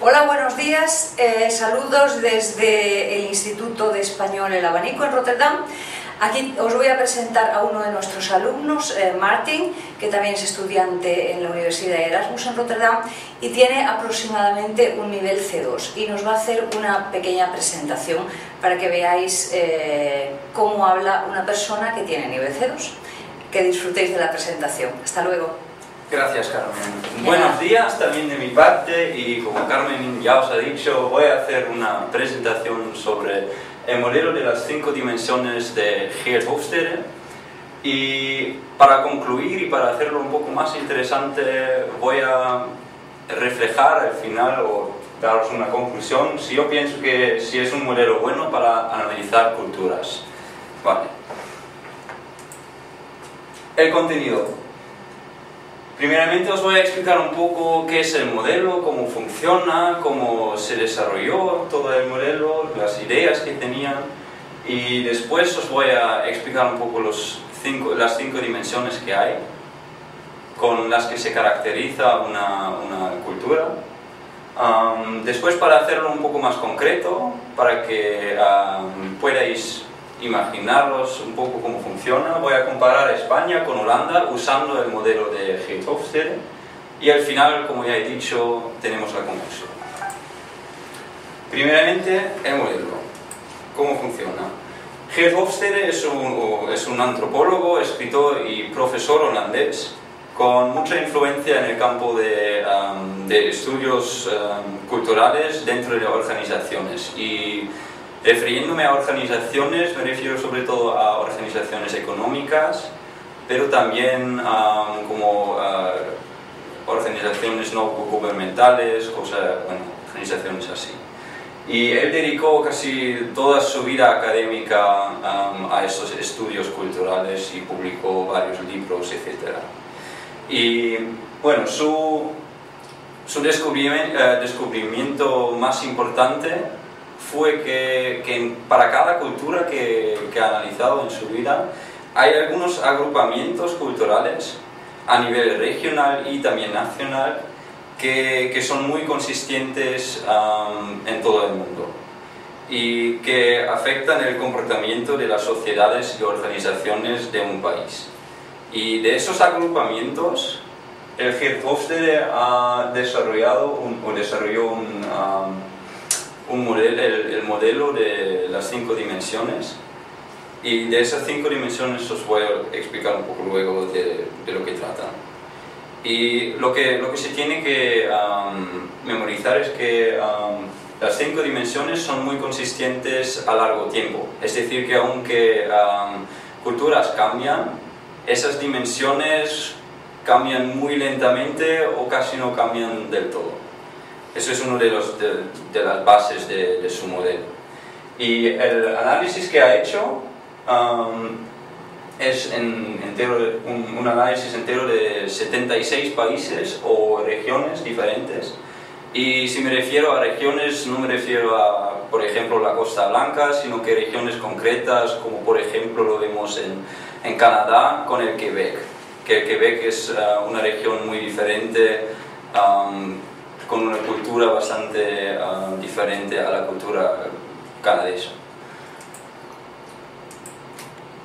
Hola, buenos días. Saludos desde el Instituto de Español El Abanico en Rotterdam. Aquí os voy a presentar a uno de nuestros alumnos, Martin, que también es estudiante en la Universidad de Erasmus en Rotterdam y tiene aproximadamente un nivel C2 y nos va a hacer una pequeña presentación para que veáis cómo habla una persona que tiene nivel C2. Que disfrutéis de la presentación. Hasta luego. Gracias, Carmen. Buenos días también de mi parte, y como Carmen ya os ha dicho, voy a hacer una presentación sobre el modelo de las 5 dimensiones de Geert Hofstede. Y para concluir y para hacerlo un poco más interesante, voy a reflejar al final o daros una conclusión si yo pienso que si es un modelo bueno para analizar culturas. Vale. El contenido. Primeramente os voy a explicar un poco qué es el modelo, cómo funciona, cómo se desarrolló todo el modelo, las ideas que tenían, y después os voy a explicar un poco las 5 dimensiones que hay, con las que se caracteriza una cultura. Después, para hacerlo un poco más concreto, para que podáis imaginaros un poco cómo funciona, voy a comparar España con Holanda usando el modelo de Geert Hofstede, y al final, como ya he dicho, tenemos la conclusión. Primeramente, el modelo. ¿Cómo funciona? Geert Hofstede es un antropólogo, escritor y profesor holandés con mucha influencia en el campo de estudios culturales dentro de organizaciones. Y refiriéndome a organizaciones, me refiero sobre todo a organizaciones económicas, pero también como organizaciones no gubernamentales, organizaciones así. Y él dedicó casi toda su vida académica a estos estudios culturales y publicó varios libros, etc. Y bueno, su descubrimiento más importante fue que para cada cultura que ha analizado en su vida hay algunos agrupamientos culturales a nivel regional y también nacional que son muy consistentes en todo el mundo y que afectan el comportamiento de las sociedades y organizaciones de un país. Y de esos agrupamientos, el Geert Hofstede desarrolló el modelo de las 5 dimensiones, y de esas 5 dimensiones os voy a explicar un poco luego de lo que tratan. Y lo que se tiene que memorizar es que las 5 dimensiones son muy consistentes a largo tiempo, es decir, que aunque culturas cambian, esas dimensiones cambian muy lentamente o casi no cambian del todo. Eso es uno de las bases de su modelo. Y el análisis que ha hecho es un análisis entero de 76 países o regiones diferentes. Y si me refiero a regiones, no me refiero a, por ejemplo, la Costa Blanca, sino que regiones concretas, como por ejemplo lo vemos en Canadá con el Quebec. Que el Quebec es una región muy diferente, con una cultura bastante diferente a la cultura canadiense.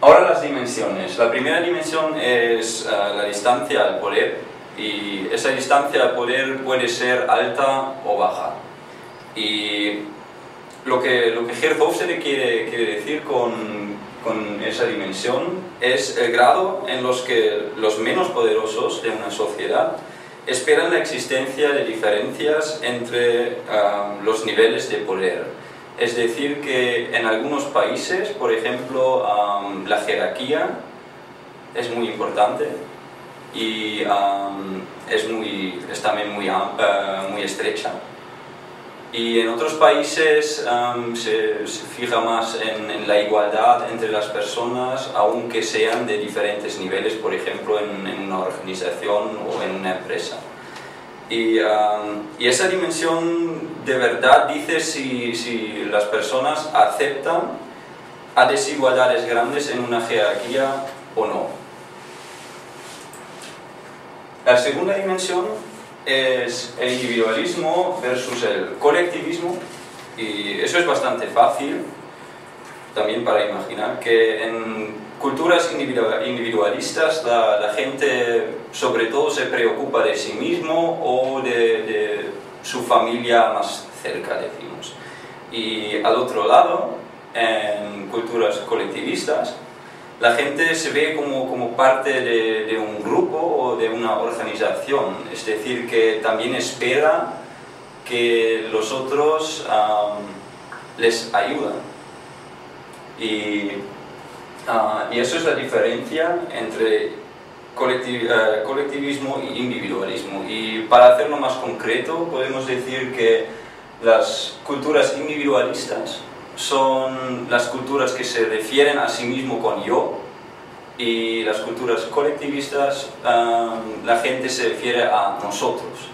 Ahora las dimensiones. La primera dimensión es la distancia al poder, y esa distancia al poder puede ser alta o baja. Y lo que Geert Hofstede quiere decir con esa dimensión es el grado en los que los menos poderosos de una sociedad esperan la existencia de diferencias entre los niveles de poder. Es decir, que en algunos países, por ejemplo, la jerarquía es muy importante y es también muy estrecha. Y en otros países se fija más en la igualdad entre las personas, aunque sean de diferentes niveles, por ejemplo en una organización o en una empresa. Y esa dimensión de verdad dice si las personas aceptan a desigualdades grandes en una jerarquía o no. La segunda dimensión es el individualismo versus el colectivismo, y eso es bastante fácil también para imaginar que en culturas individualistas la gente sobre todo se preocupa de sí mismo o de su familia más cerca, decimos. Y al otro lado, en culturas colectivistas, la gente se ve como parte de un grupo o de una organización, es decir, que también espera que los otros les ayudan. Y eso es la diferencia entre colectivismo y individualismo. Y para hacerlo más concreto, podemos decir que las culturas individualistas son las culturas que se refieren a sí mismo con yo, y las culturas colectivistas, la gente se refiere a nosotros.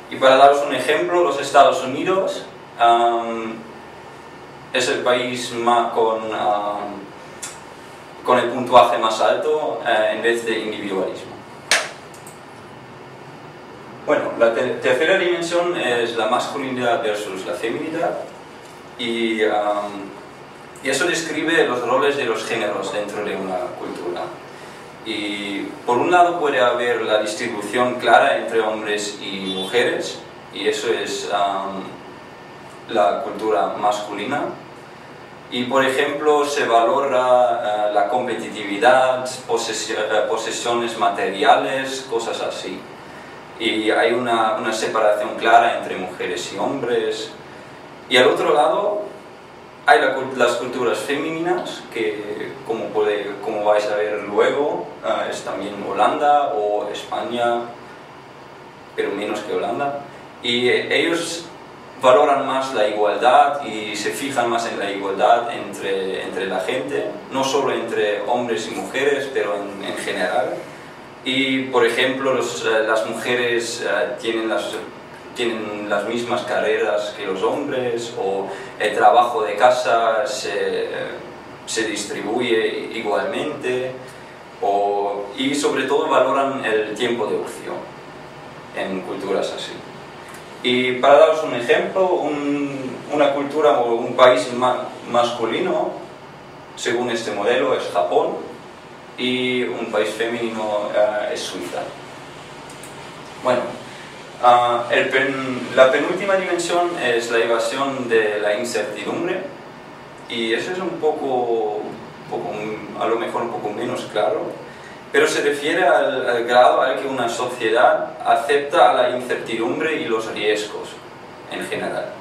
Y para daros un ejemplo, los Estados Unidos es el país con el puntuaje más alto en vez de individualismo. Bueno, la tercera dimensión es la masculinidad versus la feminidad, y eso describe los roles de los géneros dentro de una cultura. Y por un lado puede haber la distribución clara entre hombres y mujeres, y eso es la cultura masculina. Y por ejemplo se valora la competitividad, posesiones materiales, cosas así. Y hay una separación clara entre mujeres y hombres. Y al otro lado hay las culturas femeninas, que como vais a ver luego, es también Holanda o España, pero menos que Holanda. Y ellos valoran más la igualdad y se fijan más en la igualdad entre la gente, no solo entre hombres y mujeres, pero en general. Y por ejemplo, las mujeres tienen las mismas carreras que los hombres, o el trabajo de casa se distribuye igualmente, y sobre todo valoran el tiempo de ocio en culturas así. Y para daros un ejemplo, una cultura o un país masculino, según este modelo, es Japón, y un país femenino es Suiza. Bueno, la penúltima dimensión es la evasión de la incertidumbre, y eso es a lo mejor un poco menos claro, pero se refiere al grado al que una sociedad acepta la incertidumbre y los riesgos en general.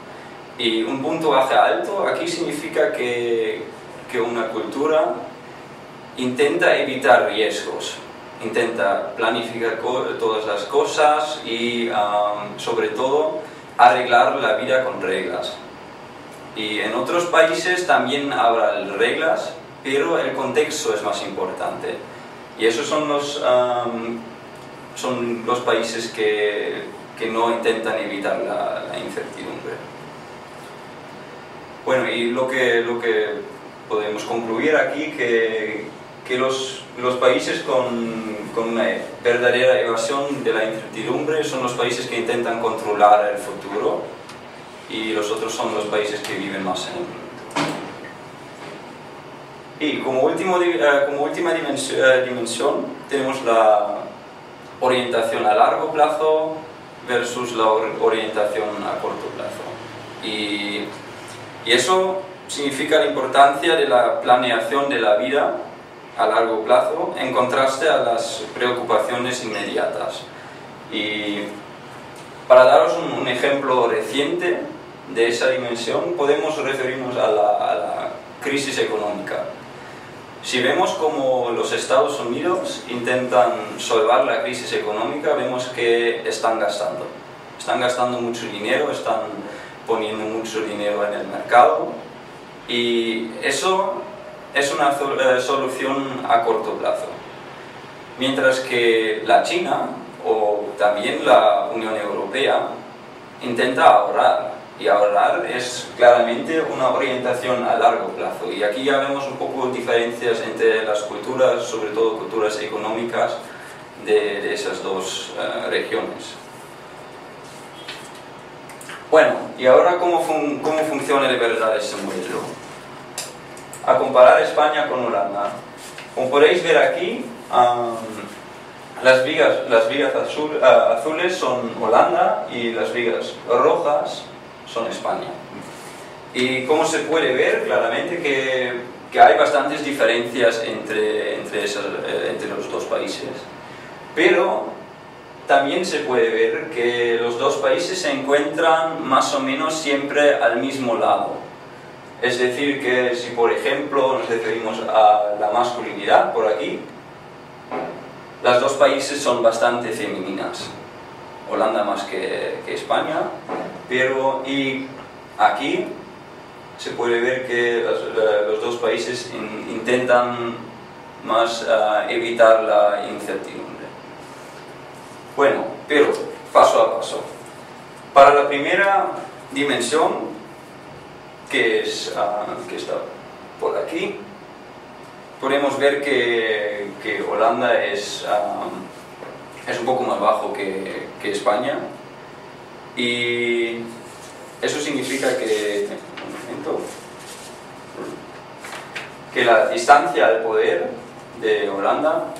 Y un puntaje alto aquí significa que una cultura intenta evitar riesgos, intenta planificar todas las cosas y sobre todo arreglar la vida con reglas. Y en otros países también habrá reglas, pero el contexto es más importante. Y esos son los países que no intentan evitar la incertidumbre. Bueno, y lo que podemos concluir aquí que los países con una verdadera evasión de la incertidumbre son los países que intentan controlar el futuro, y los otros son los países que viven más en el momento. Y como última dimensión tenemos la orientación a largo plazo versus la orientación a corto plazo. Y eso significa la importancia de la planeación de la vida a largo plazo en contraste a las preocupaciones inmediatas. Y para daros un ejemplo reciente de esa dimensión, podemos referirnos a la crisis económica. Si vemos cómo los Estados Unidos intentan solvar la crisis económica, vemos que están gastando mucho dinero, están poniendo mucho dinero en el mercado, y eso es una solución a corto plazo. Mientras que la China o también la Unión Europea intenta ahorrar, y ahorrar es claramente una orientación a largo plazo. Y aquí ya vemos un poco diferencias entre las culturas, sobre todo culturas económicas de esas dos regiones. Bueno, y ahora ¿cómo funciona de verdad este modelo? A comparar España con Holanda. Como podéis ver aquí, las vigas azules son Holanda y las vigas rojas son España. Y como se puede ver claramente que hay bastantes diferencias entre los dos países. Pero también se puede ver que los dos países se encuentran más o menos siempre al mismo lado. Es decir, que si por ejemplo nos referimos a la masculinidad por aquí, los dos países son bastante femeninas. Holanda más que España, y aquí se puede ver que los dos países intentan más evitar la incertidumbre. Bueno, pero paso a paso. Para la primera dimensión, que está por aquí, podemos ver que Holanda es un poco más bajo que España, y eso significa que la distancia al poder de Holanda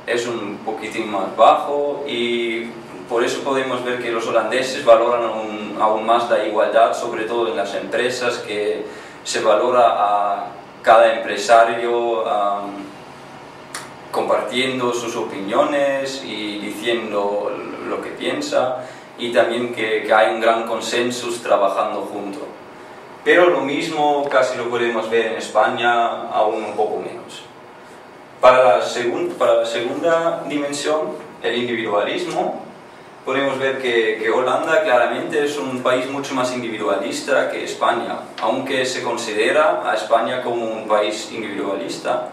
es un poquitín más bajo, y por eso podemos ver que los holandeses valoran aún más la igualdad, sobre todo en las empresas, que se valora a cada empresario compartiendo sus opiniones y diciendo lo que piensa, y también que hay un gran consenso trabajando juntos. Pero lo mismo casi lo podemos ver en España, aún un poco menos. Para la segunda dimensión, el individualismo, podemos ver que Holanda claramente es un país mucho más individualista que España. Aunque se considera a España como un país individualista,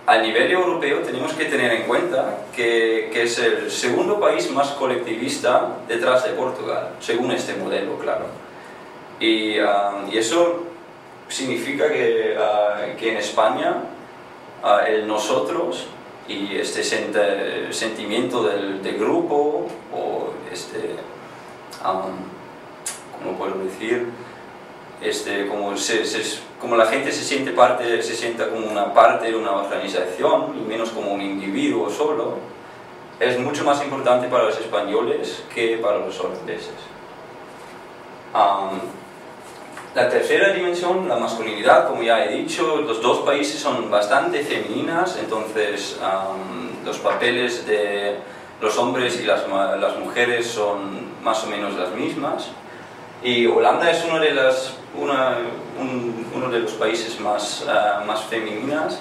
a nivel europeo tenemos que tener en cuenta que es el segundo país más colectivista detrás de Portugal, según este modelo, claro. Y eso significa que en España el nosotros y este sentimiento del grupo, o ¿cómo puedo decir? Como la gente se sienta como una parte de una organización y menos como un individuo solo, es mucho más importante para los españoles que para los holandeses. La tercera dimensión, la masculinidad, como ya he dicho, los dos países son bastante femeninas, entonces los papeles de los hombres y las mujeres son más o menos las mismas. Y Holanda es uno de los países más femeninos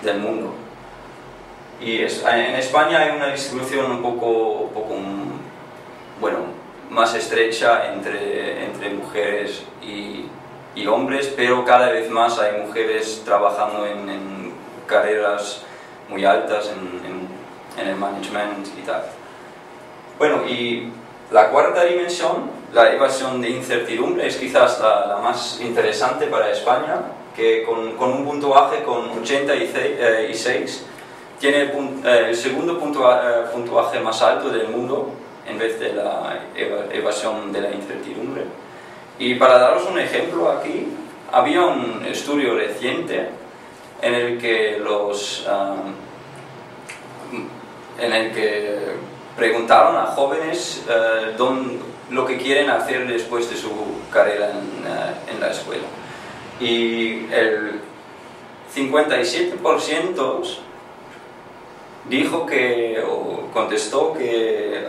del mundo. Y en España hay una distribución un poco más estrecha entre mujeres y hombres, pero cada vez más hay mujeres trabajando en carreras muy altas en el management y tal. Bueno, y la cuarta dimensión, la evasión de incertidumbre, es quizás la más interesante para España, que con un puntuaje con 86 tiene el segundo puntuaje más alto del mundo, en vez de la evasión de la incertidumbre. Y para daros un ejemplo aquí, había un estudio reciente en el que preguntaron a jóvenes lo que quieren hacer después de su carrera en la escuela. Y el 57% contestó que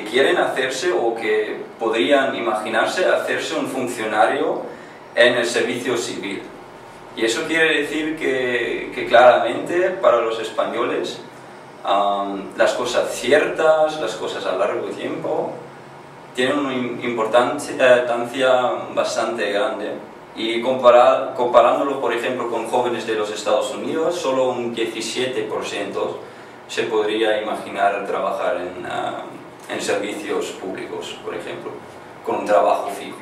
quieren hacerse, o que podrían imaginarse hacerse, un funcionario en el servicio civil. Y eso quiere decir que claramente para los españoles las cosas ciertas, las cosas a largo tiempo, tienen una importancia bastante grande. Y comparándolo, por ejemplo, con jóvenes de los Estados Unidos, solo un 17% se podría imaginar trabajar en servicios públicos, por ejemplo, con un trabajo fijo.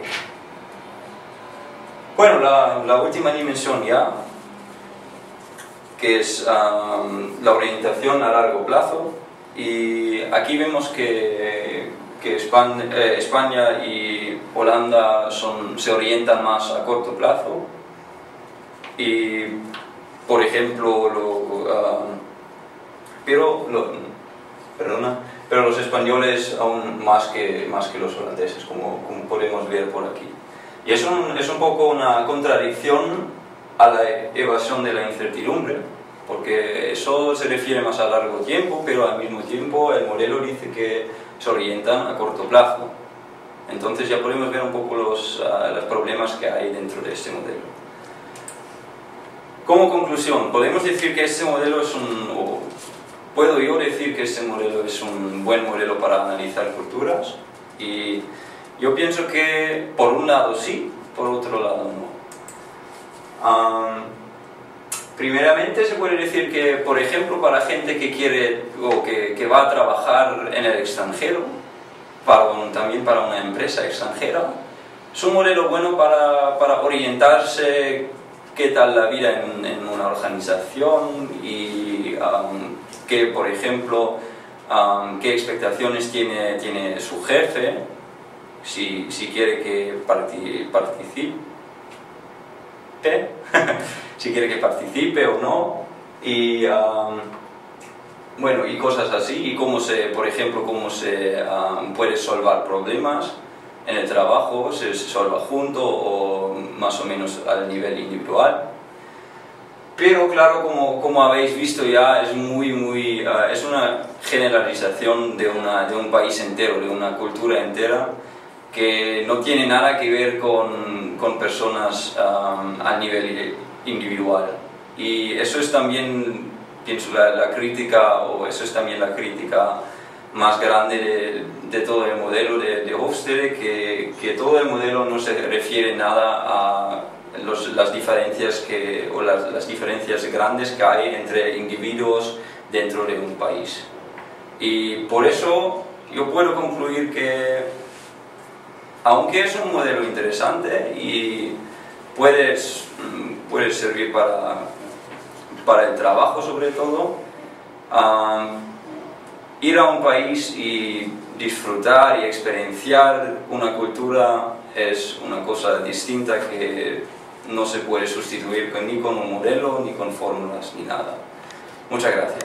Bueno, la última dimensión ya, que es la orientación a largo plazo, y aquí vemos que que España y Holanda se orientan más a corto plazo y, por ejemplo, pero los españoles aún más que los holandeses, como podemos ver por aquí. Y es un poco una contradicción a la evasión de la incertidumbre, porque eso se refiere más a largo tiempo, pero al mismo tiempo el modelo dice que se orientan a corto plazo. Entonces ya podemos ver un poco los problemas que hay dentro de este modelo. Como conclusión, podemos decir que este modelo puedo yo decir que este modelo es un buen modelo para analizar culturas, y yo pienso que por un lado sí, por otro lado no. Primeramente se puede decir que, por ejemplo, para gente que quiere o que va a trabajar en el extranjero, también para una empresa extranjera, es un modelo bueno para orientarse qué tal la vida en una organización y que, por ejemplo, qué expectaciones tiene su jefe, si quiere que participe, si quiere que participe o no, y bueno, y cosas así, y por ejemplo, cómo se puede solvar problemas en el trabajo, se solva junto o más o menos al nivel individual. Pero claro, como habéis visto ya, es es una generalización de un país entero, de una cultura entera, que no tiene nada que ver con personas a nivel individual. Y eso es también, pienso, la crítica, o eso es también la crítica más grande de todo el modelo de Hofstede, que todo el modelo no se refiere nada a las diferencias las diferencias grandes que hay entre individuos dentro de un país. Y por eso yo puedo concluir que, aunque es un modelo interesante y puede servir para el trabajo sobre todo, ir a un país y disfrutar y experienciar una cultura es una cosa distinta que no se puede sustituir ni con un modelo, ni con fórmulas, ni nada. Muchas gracias.